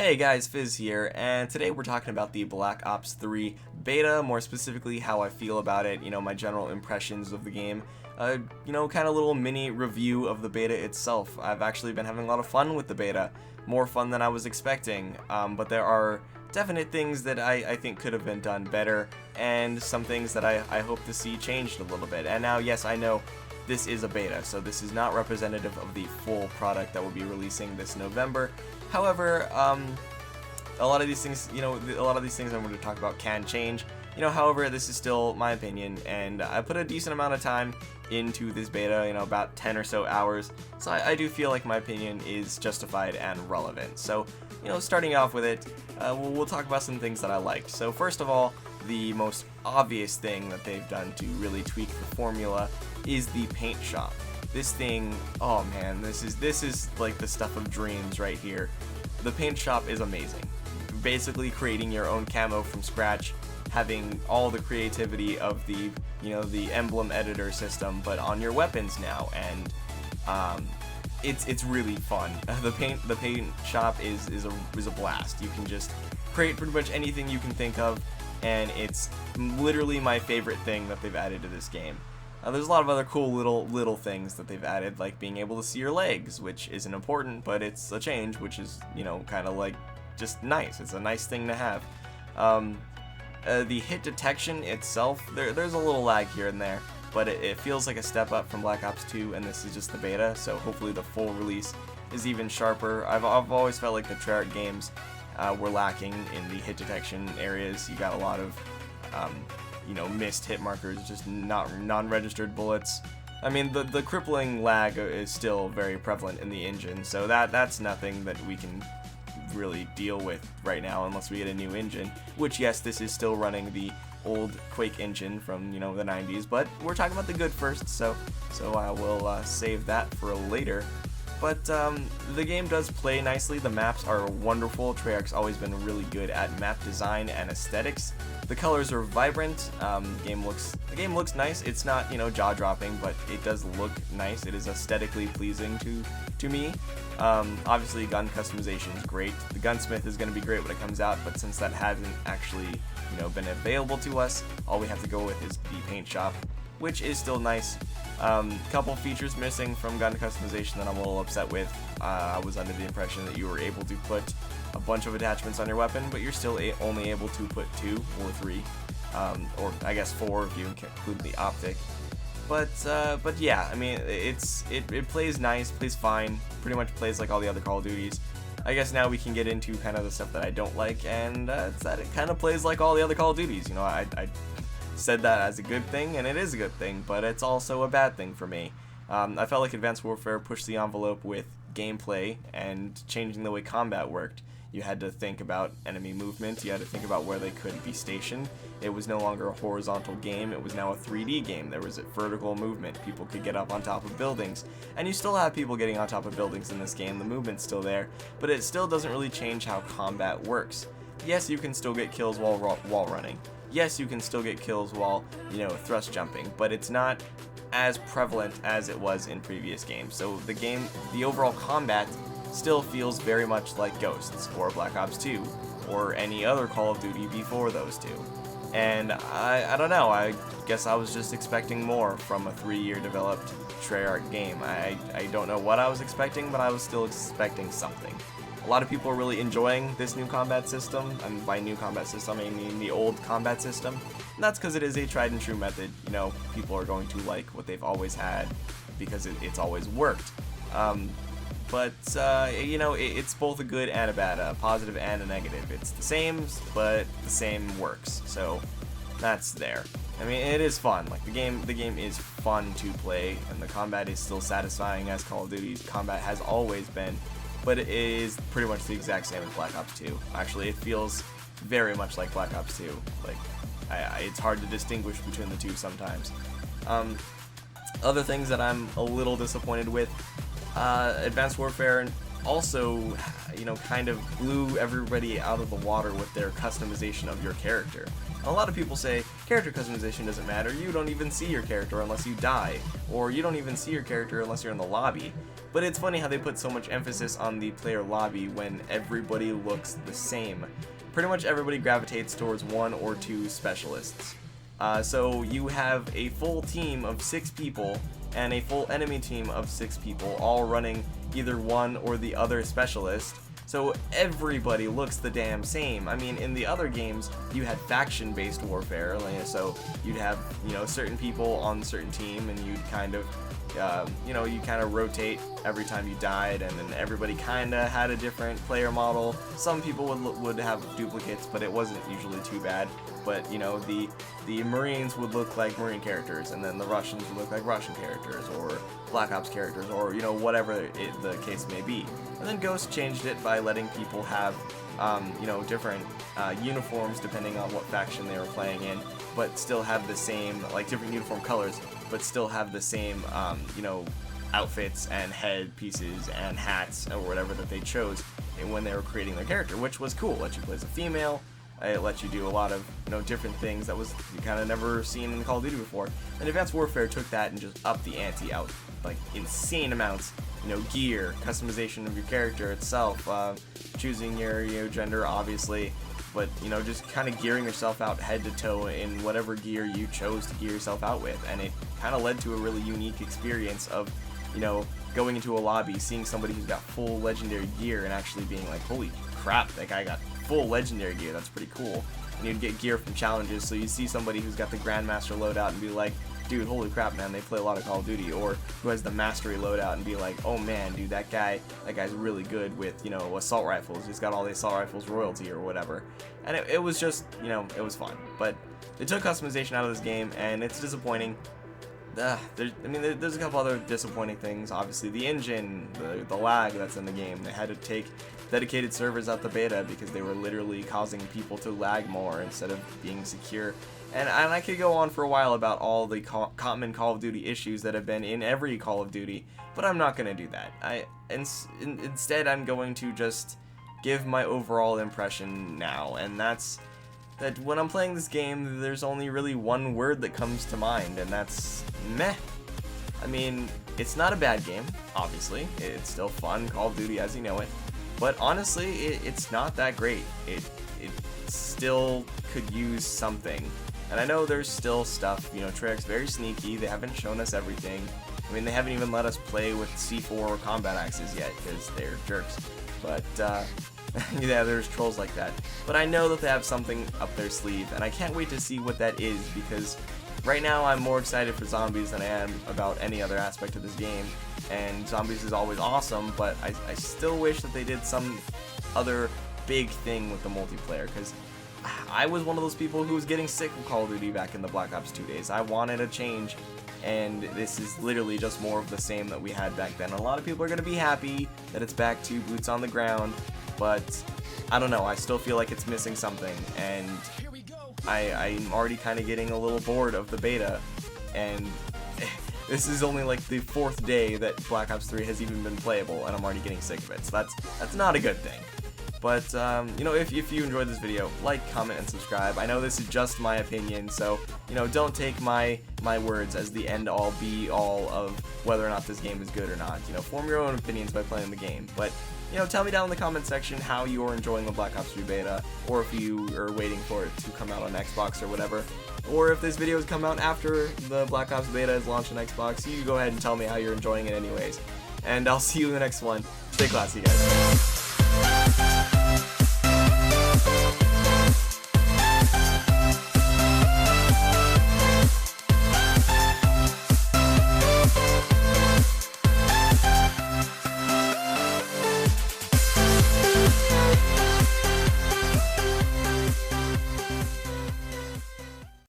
Hey guys, Fizz here, and today we're talking about the Black Ops 3 beta, more specifically how I feel about it, my general impressions of the game. Kind of little mini review of the beta itself. I've actually been having a lot of fun with the beta, more fun than I was expecting, but there are definite things that I think could have been done better, and some things that I hope to see changed a little bit. And now, yes, I know this is a beta, so this is not representative of the full product that will be releasing this November. However, a lot of these things, I'm going to talk about can change. However, this is still my opinion, and I put a decent amount of time into this beta, about 10 or so hours. So I do feel like my opinion is justified and relevant. So, starting off with it, we'll talk about some things that I liked. So first of all, the most obvious thing that they've done to really tweak the formula is the paint shop. This thing, oh man, this is like the stuff of dreams right here. The paint shop is amazing. Basically creating your own camo from scratch, having all the creativity of the, the emblem editor system, but on your weapons now, and it's really fun. The paint shop is a blast. You can just create pretty much anything you can think of, and it's literally my favorite thing that they've added to this game. There's a lot of other cool little things that they've added, like being able to see your legs, which isn't important, but it's a change, which is, kind of like just nice. It's a nice thing to have. The hit detection itself, there's a little lag here and there, but it feels like a step up from Black Ops 2, and this is just the beta, so hopefully the full release is even sharper. I've always felt like the Treyarch games were lacking in the hit detection areas. You got a lot of missed hit markers, just non-registered bullets. I mean, the crippling lag is still very prevalent in the engine, so that's nothing that we can really deal with right now unless we get a new engine, which, yes, this is still running the old Quake engine from, the 90s, but we're talking about the good first, so I will save that for later. But the game does play nicely. The maps are wonderful. Treyarch's always been really good at map design and aesthetics. The colors are vibrant. The game looks nice. It's not, jaw-dropping, but it does look nice. It is aesthetically pleasing to me. Obviously, gun customization is great. The gunsmith is going to be great when it comes out, but since that hasn't actually, been available to us, all we have to go with is the paint shop, which is still nice. Couple features missing from gun customization that I'm a little upset with. I was under the impression that you were able to put a bunch of attachments on your weapon, but you're still only able to put 2 or 3, or I guess 4 if you include the optic. But yeah, I mean, it plays nice, plays fine, pretty much plays like all the other Call of Duties. I guess now we can get into kind of the stuff that I don't like, and it's that it kind of plays like all the other Call of Duties. I said that as a good thing, and it is a good thing, but it's also a bad thing for me. I felt like Advanced Warfare pushed the envelope with gameplay and changing the way combat worked. You had to think about enemy movement, you had to think about where they could be stationed. It was no longer a horizontal game, it was now a 3D game. There was a vertical movement, people could get up on top of buildings, and you still have people getting on top of buildings in this game. The movement's still there, but it still doesn't really change how combat works. Yes, you can still get kills while wall running. Yes, you can still get kills while, thrust jumping, but it's not as prevalent as it was in previous games. So the overall combat still feels very much like Ghosts or Black Ops 2 or any other Call of Duty before those two. And I don't know, I guess I was just expecting more from a 3-year developed Treyarch game. I don't know what I was expecting, but I was still expecting something. A lot of people are really enjoying this new combat system, and by new combat system I mean the old combat system, and that's because it is a tried and true method. People are going to like what they've always had because it's always worked. But it's both a good and a bad, a positive and a negative. It's the same, but the same works, so that's there. I mean, it is fun. Like, the game is fun to play, and the combat is still satisfying as Call of Duty's combat has always been. But it is pretty much the exact same as Black Ops 2. Actually, it feels very much like Black Ops 2. Like, it's hard to distinguish between the two sometimes. Other things that I'm a little disappointed with, Advanced Warfare also, kind of blew everybody out of the water with their customization of your character. A lot of people say, character customization doesn't matter, you don't even see your character unless you die, or you don't even see your character unless you're in the lobby. But it's funny how they put so much emphasis on the player lobby when everybody looks the same. Pretty much everybody gravitates towards one or two specialists. So you have a full team of 6 people and a full enemy team of 6 people all running either one or the other specialist. So everybody looks the damn same. I mean, in the other games, you had faction-based warfare, so you'd have, certain people on a certain team, and you'd kind of, you kind of rotate every time you died, and then everybody kind of had a different player model. Some people would have duplicates, but it wasn't usually too bad. But, the Marines would look like Marine characters, and then the Russians would look like Russian characters, or Black Ops characters, or, whatever the case may be. And then Ghost changed it by letting people have, different uniforms depending on what faction they were playing in, but still have the same, like, different uniform colors, but still have the same, outfits and head pieces and hats or whatever that they chose when they were creating their character, which was cool. Let you play as a female. It lets you do a lot of different things that was you kind of never seen in Call of Duty before. And Advanced Warfare took that and just upped the ante out like insane amounts. Gear, customization of your character itself, choosing your gender obviously, but just kind of gearing yourself out head to toe in whatever gear you chose to gear yourself out with. And it kind of led to a really unique experience of going into a lobby, seeing somebody who's got full legendary gear and actually being like, holy crap, that guy got full legendary gear, that's pretty cool. And you'd get gear from challenges, so you see somebody who's got the Grandmaster loadout and be like, dude, holy crap, man, they play a lot of Call of Duty. Or who has the Mastery loadout and be like, oh man, dude, that guy's really good with, assault rifles. He's got all the assault rifles royalty or whatever. And it was just, it was fun. But they took customization out of this game, and it's disappointing. There's a couple other disappointing things. Obviously, the engine, the lag that's in the game. They had to take dedicated servers out the beta because they were literally causing people to lag more instead of being secure. And I could go on for a while about all the common Call of Duty issues that have been in every Call of Duty, but I'm not going to do that. Instead, I'm going to just give my overall impression now, and that's that when I'm playing this game, there's only really one word that comes to mind, and that's meh. I mean, it's not a bad game, obviously. It's still fun, Call of Duty as you know it. But honestly, it's not that great. It still could use something. And I know there's still stuff, Treyarch's very sneaky. They haven't shown us everything. I mean, they haven't even let us play with C4 combat axes yet, because they're jerks. But, yeah, there's trolls like that. But I know that they have something up their sleeve, and I can't wait to see what that is, because right now I'm more excited for zombies than I am about any other aspect of this game. And zombies is always awesome, but I still wish that they did some other big thing with the multiplayer, because I was one of those people who was getting sick of Call of Duty back in the Black Ops 2 days. I wanted a change, and this is literally just more of the same that we had back then. A lot of people are going to be happy that it's back to boots on the ground, but I don't know, I still feel like it's missing something, and I'm already kind of getting a little bored of the beta, and this is only like the 4th day that Black Ops 3 has even been playable, and I'm already getting sick of it, so that's not a good thing. But, if you enjoyed this video, like, comment, and subscribe. I know this is just my opinion, so, don't take my words as the end-all, be-all of whether or not this game is good or not. Form your own opinions by playing the game. But, tell me down in the comment section how you're enjoying the Black Ops 3 beta, or if you are waiting for it to come out on Xbox or whatever. Or if this video has come out after the Black Ops beta is launched on Xbox, you go ahead and tell me how you're enjoying it anyways. And I'll see you in the next one. Stay classy, guys.